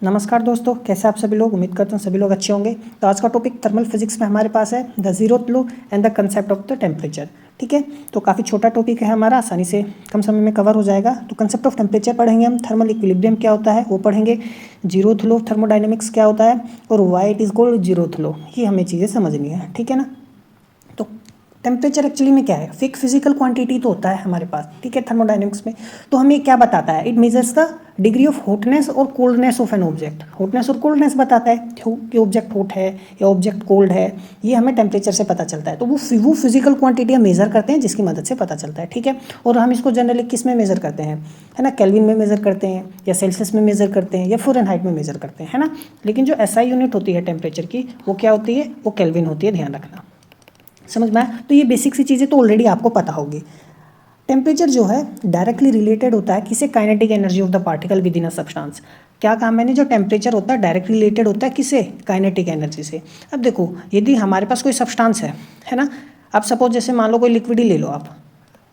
नमस्कार दोस्तों, कैसे आप सभी लोग। उम्मीद करता हूँ सभी लोग अच्छे होंगे। तो आज का टॉपिक थर्मल फिजिक्स में हमारे पास है the zeroth law and the concept of the temperature. ठीक है, तो काफ़ी छोटा टॉपिक है हमारा, आसानी से कम समय में कवर हो जाएगा। तो कंसेप्ट ऑफ टेम्परेचर पढ़ेंगे हम, थर्मल इक्विलिब्रियम क्या होता है वो पढ़ेंगे, जीरोथ लॉ ऑफ थर्मोडायनेमिक्स क्या होता है और why it is called zeroth law, ये हमें चीज़ें समझनी है। ठीक है ना। तो टेम्परेचर एक्चुअली में क्या है, फिजिकल क्वांटिटी तो होता है हमारे पास। ठीक है, थर्मोडायनेमिक्स में तो हमें क्या बताता है, it measures the degree of hotness और coldness of an object. Hotness और कोल्डनेस बताता है कि ऑब्जेक्ट हॉट है या ऑब्जेक्ट कोल्ड है, ये हमें टेम्परेचर से पता चलता है। तो वो फिजिकल क्वांटिटी हम मेजर करते हैं जिसकी मदद से पता चलता है। ठीक है, और हम इसको जनरली किस में मेजर करते हैं, है ना, केल्विन में मेजर करते हैं या सेल्सियस में मेजर करते हैं या फ़ारेनहाइट में मेजर करते हैं, है ना। लेकिन जो एसआई यूनिट होती है टेम्परेचर की वो क्या होती है, वो केल्विन होती है, ध्यान रखना। समझ में आया। तो ये बेसिक सी चीज़ें तो ऑलरेडी आपको पता होगी। टेम्परेचर जो है डायरेक्टली रिलेटेड होता है किसे, kinetic energy of the particle with in a substance. क्या कहा मैंने, जो टेम्परेचर होता है डायरेक्टली रिलेटेड होता है किसे, काइनेटिक एनर्जी से। अब देखो, यदि हमारे पास कोई सब्सटेंस है ना, अब सपोज जैसे मान लो कोई लिक्विड ही ले लो आप।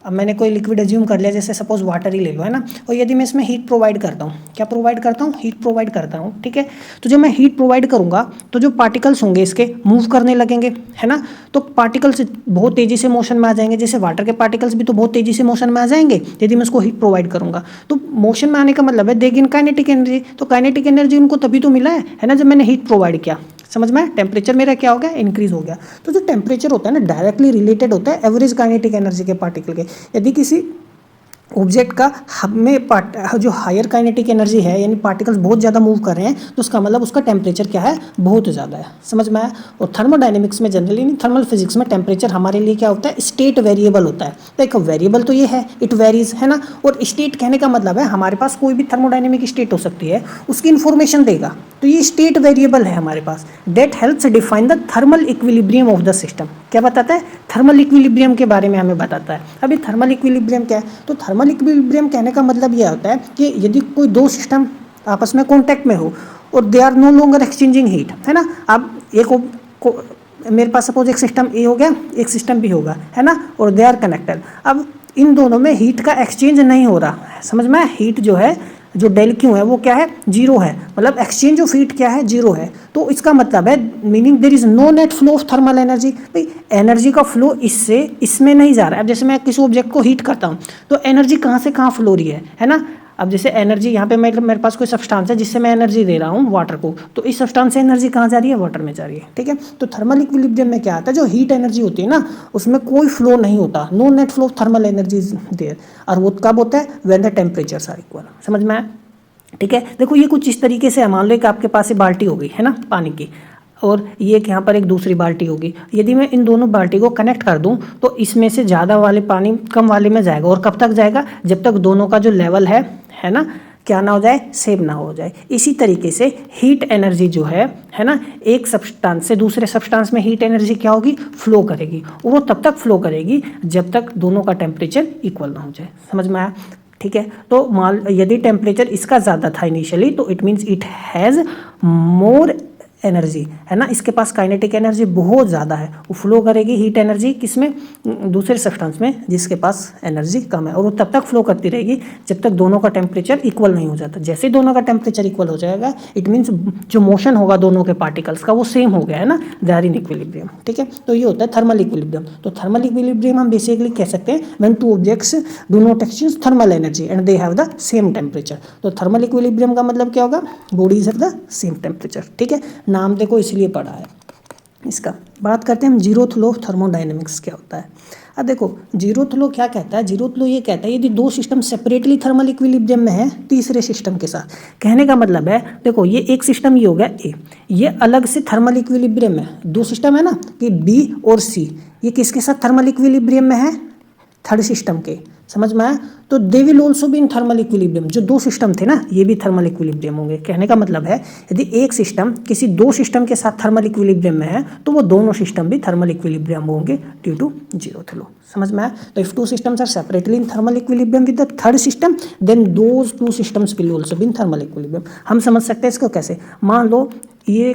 अब मैंने कोई लिक्विड एज्यूम कर लिया, जैसे सपोज वाटर ही ले लो, है ना। और यदि मैं इसमें हीट प्रोवाइड करता हूँ, क्या प्रोवाइड करता हूँ, हीट प्रोवाइड करता हूँ। ठीक है, तो जब मैं हीट प्रोवाइड करूँगा तो जो पार्टिकल्स होंगे इसके मूव करने लगेंगे, है ना। तो पार्टिकल्स बहुत तेज़ी से मोशन में आ जाएंगे, जैसे वाटर के पार्टिकल्स भी तो बहुत तेज़ी से मोशन में आ जाएंगे यदि मैं उसको हीट प्रोवाइड करूँगा। तो मोशन में आने का मतलब है दे गेन काइनेटिक एनर्जी। तो काइनेटिक एनर्जी उनको तभी तो मिला है ना, जब मैंने हीट प्रोवाइड किया। समझ में, टेम्परेचर मेरा क्या हो गया, इंक्रीज हो गया। तो जो टेम्परेचर होता है ना डायरेक्टली रिलेटेड होता है एवरेज काइनेटिक एनर्जी के पार्टिकल के। यदि किसी ऑब्जेक्ट का हमें जो हायर काइनेटिक एनर्जी है, यानी पार्टिकल्स बहुत ज़्यादा मूव कर रहे हैं, तो उसका मतलब उसका टेम्परेचर क्या है, बहुत ज़्यादा है। समझ में आया। और थर्मोडायनेमिक्स में जनरली नहीं, थर्मल फिजिक्स में टेम्परेचर हमारे लिए क्या होता है, स्टेट वेरिएबल होता है। देखो वेरिएबल तो ये है, इट वेरीज, है ना। और स्टेट कहने का मतलब है हमारे पास कोई भी थर्मोडायनेमिक स्टेट हो सकती है, उसकी इन्फॉर्मेशन देगा। तो ये स्टेट वेरिएबल है हमारे पास, that helps define the thermal equilibrium of the system. क्या बताता है, थर्मल इक्विलिब्रियम के बारे में हमें बताता है। अभी थर्मल इक्विलिब्रियम क्या है, तो थर्मल इक्विलिब्रियम कहने का मतलब यह होता है कि यदि कोई दो सिस्टम आपस में कॉन्टैक्ट में हो और they are no longer exchanging heat, है ना। अब मेरे पास सपोज एक सिस्टम ए हो गया, एक सिस्टम बी होगा, है ना, और दे आर कनेक्टेड। अब इन दोनों में हीट का एक्सचेंज नहीं हो रहा, समझ में, हीट जो है, जो डेल क्यू है वो क्या है, जीरो है, मतलब एक्सचेंज ऑफ हीट क्या है, जीरो है। तो इसका मतलब है, meaning there is no net flow of thermal energy. भाई एनर्जी का फ्लो इससे इसमें नहीं जा रहा है। अब जैसे मैं किसी ऑब्जेक्ट को हीट करता हूँ तो एनर्जी कहाँ से कहाँ फ्लो रही है ना। अब जैसे एनर्जी यहाँ पे मेरे पास कोई सब्सटेंस है जिससे मैं एनर्जी दे रहा हूँ वाटर को, तो इस सब्सटेंस से एनर्जी कहाँ जा रही है, वाटर में जा रही है। ठीक है, तो थर्मल इक्विलिब्रियम में क्या आता है, जो हीट एनर्जी होती है ना उसमें कोई फ्लो नहीं होता, no net flow of thermal energy there. और वो कब होता है, when the temperatures are equal. समझ में आया। ठीक है, देखो ये कुछ इस तरीके से, मान लो कि आपके पास ये बाल्टी हो गई, है ना, पानी की, और ये यहाँ पर एक दूसरी बाल्टी होगी। यदि मैं इन दोनों बाल्टी को कनेक्ट कर दूं तो इसमें से ज़्यादा वाले पानी कम वाले में जाएगा। और कब तक जाएगा, जब तक दोनों का जो लेवल है ना, क्या ना हो जाए, सेम ना हो जाए। इसी तरीके से हीट एनर्जी जो है ना, एक सब्सटेंस से दूसरे सब्सटेंस में हीट एनर्जी क्या होगी, फ्लो करेगी। और वो तब तक फ्लो करेगी जब तक दोनों का टेम्परेचर इक्वल ना हो जाए। समझ में आया। ठीक है, तो मान यदि टेम्परेचर इसका ज़्यादा था इनिशियली, तो it means it has more energy, है ना, इसके पास काइनेटिक एनर्जी बहुत ज़्यादा है। वो फ्लो करेगी हीट एनर्जी किसमें, दूसरे सब्सटेंस में जिसके पास एनर्जी कम है। और वो तब तक फ्लो करती रहेगी जब तक दोनों का टेम्परेचर इक्वल नहीं हो जाता। जैसे ही दोनों का टेम्परेचर इक्वल हो जाएगा, इट मीन्स जो मोशन होगा दोनों के पार्टिकल्स का वो सेम हो गया, है ना, दे आर इन इक्विलिब्रियम। ठीक है, तो ये होता है थर्मल इक्विलिब्रियम। तो थर्मल इक्विलिब्रियम हम बेसिकली कह सकते हैं when two objects do not exchange thermal energy and they have the same temperature. तो थर्मल इक्विलिब्रियम का मतलब क्या होगा, bodies have the same temperature. ठीक है, नाम देखो इसलिए पढ़ा है इसका। बात करते हैं हम जीरोथ लॉ ऑफ थर्मोडायनेमिक्स क्या होता है। अब देखो जीरोथ लॉ क्या कहता है, जीरोथ लॉ ये कहता है यदि दो सिस्टम सेपरेटली थर्मल इक्विलिब्रियम में है तीसरे सिस्टम के साथ, कहने का मतलब है देखो ये एक सिस्टम ये हो गया ए, ये अलग से थर्मल इक्विलिब्रियम में, दो सिस्टम है ना कि बी और सी, ये किसके साथ थर्मल इक्विलिब्रियम में है, थर्ड सिस्टम के। समझ में आया। तो they will also be in thermal equilibrium. जो दो सिस्टम थे ना ये भी थर्मल इक्विलिब्रियम होंगे। कहने का मतलब है यदि एक सिस्टम किसी दो सिस्टम के साथ थर्मल इक्विलिब्रियम में है तो वो दोनों सिस्टम भी थर्मल इक्विलिब्रियम होंगे ड्यू टू जीरोथ लॉ। समझ में आया। तो if two systems are separately in thermal equilibrium with the third system then those two systems will also be in thermal equilibrium. हम समझ सकते हैं इसको कैसे, मान लो ये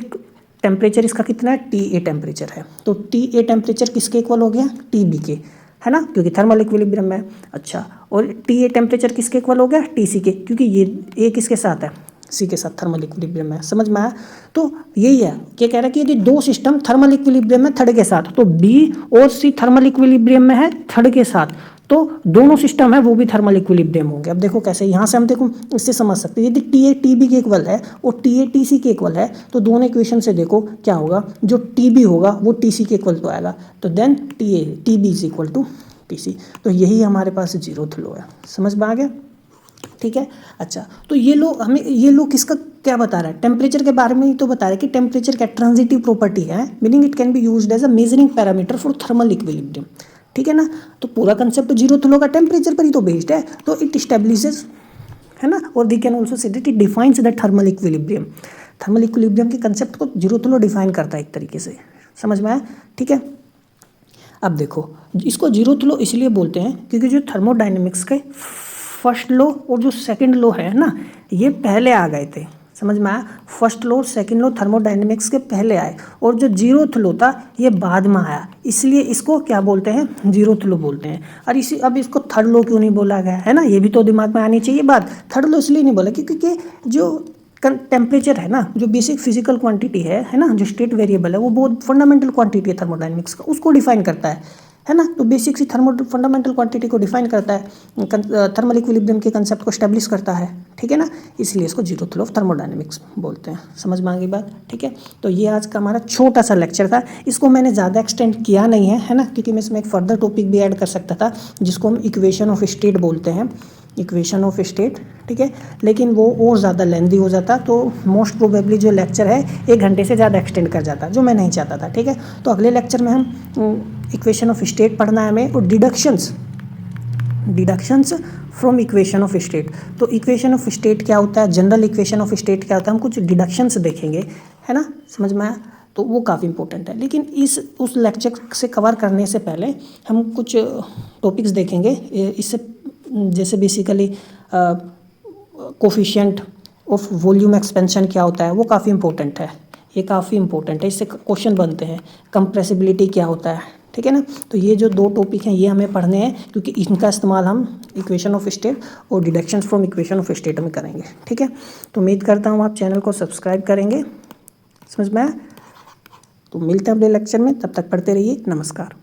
टेम्परेचर इसका कितना है, टी ए टेम्परेचर है, तो टी ए टेम्परेचर किसके इक्वल हो गया, टी बी के, है ना, क्योंकि थर्मल इक्विलिब्रियम में। अच्छा, और टी ए टेम्परेचर किसके इक्वल हो गया, टी सी के, क्योंकि ये ए किसके साथ है, सी के साथ थर्मल इक्विलिब्रियम में, समझ में आया। तो यही है, क्या कह रहा है कि यदि दो सिस्टम थर्मल इक्विलिब्रियम में थर्ड के साथ, तो बी और सी थर्मल इक्विलिब्रियम में है थर्ड के साथ, तो दोनों सिस्टम है वो भी थर्मल इक्विलिब्रियम होंगे। अब देखो कैसे, यहाँ से हम देखो इससे समझ सकते हैं, यदि टी ए टी बी के इक्वल है और टी ए टी सी के इक्वल है, तो दोनों इक्वेशन से देखो क्या होगा, जो टी बी होगा वो टी सी के इक्वल तो आएगा, तो then T B is equal to T C. तो यही हमारे पास 0th लो है, समझ में आ गया, ठीक है। अच्छा, तो ये लो किसका क्या बता रहा है, टेम्परेचर के बारे में ही तो बता रहा है कि टेम्परेचर क्या ट्रांजिटिव प्रॉपर्टी है, meaning it can be used as a measuring parameter for thermal equilibrium, ठीक है ना। तो पूरा कंसेप्ट 0th लो का टेम्परेचर पर ही तो बेस्ड है, तो इट स्टेब्लिशेस, है ना, और we can also say that it defines the thermal equilibrium. Thermal equilibrium के कंसेप्ट को 0th लो डिफाइन करता है एक तरीके से, समझ में आया, ठीक है। अब देखो, इसको 0th लो इसलिए बोलते हैं क्योंकि जो थर्मोडाइनमिक्स के फर्स्ट लो और जो सेकंड लो है ना, ये पहले आ गए थे, समझ में आया। फर्स्ट लो और सेकंड लो थर्मोडाइनमिक्स के पहले आए, और जो 0th लो था ये बाद में आया, इसलिए इसको क्या बोलते हैं, 0th लो बोलते हैं। और अब इसको थर्ड लो क्यों नहीं बोला गया है ना, ये भी तो दिमाग में आनी चाहिए बात। थर्ड लो इसलिए नहीं बोला क्योंकि जो टेम्परेचर है ना, जो बेसिक फिजिकल क्वांटिटी है ना, जो स्टेट वेरिएबल है, वो बहुत फंडामेंटल क्वांटिटी है थर्मोडाइनमिक्स का, उसको डिफाइन करता है ना। तो बेसिक सी फंडामेंटल क्वांटिटी को डिफाइन करता है, थर्मल इक्विलिब्रियम के कंसेप्ट को स्टैब्लिश करता है, ठीक है ना, इसलिए इसको 0th लो ऑफ थर्मोडाइनमिक्स बोलते हैं, समझ में आ गई बात, ठीक है। तो ये आज का हमारा छोटा सा लेक्चर था, इसको मैंने ज़्यादा एक्सटेंड किया नहीं है ना, क्योंकि मैं इसमें एक फर्दर टॉपिक भी ऐड कर सकता था जिसको हम इक्वेशन ऑफ स्टेट बोलते हैं, इक्वेशन ऑफ स्टेट, ठीक है, लेकिन वो और ज़्यादा लेंदी हो जाता, तो मोस्ट प्रोबेबली जो लेक्चर है 1 घंटे से ज़्यादा एक्सटेंड कर जाता, जो मैं नहीं चाहता था, ठीक है। तो अगले लेक्चर में हम इक्वेशन ऑफ स्टेट पढ़ना है हमें, और deductions from equation of state. तो इक्वेशन ऑफ स्टेट क्या होता है, जनरल इक्वेशन ऑफ स्टेट क्या होता है, हम कुछ डिडक्शंस देखेंगे, है ना, समझ में आया। तो वो काफ़ी इंपॉर्टेंट है, लेकिन उस लेक्चर से कवर करने से पहले हम कुछ टॉपिक्स देखेंगे, इससे जैसे basically coefficient of volume expansion क्या होता है, वो काफ़ी इंपॉर्टेंट है, ये काफ़ी इंपॉर्टेंट है, इससे क्वेश्चन बनते हैं। कंप्रेसिबिलिटी क्या होता है, ठीक है ना। तो ये जो 2 टॉपिक हैं ये हमें पढ़ने हैं, क्योंकि इनका इस्तेमाल हम इक्वेशन ऑफ स्टेट और deductions from equation of state में करेंगे, ठीक है। तो उम्मीद करता हूँ आप चैनल को सब्सक्राइब करेंगे, समझ में आया। तो मिलते हैं अगले लेक्चर में, तब तक पढ़ते रहिए, नमस्कार।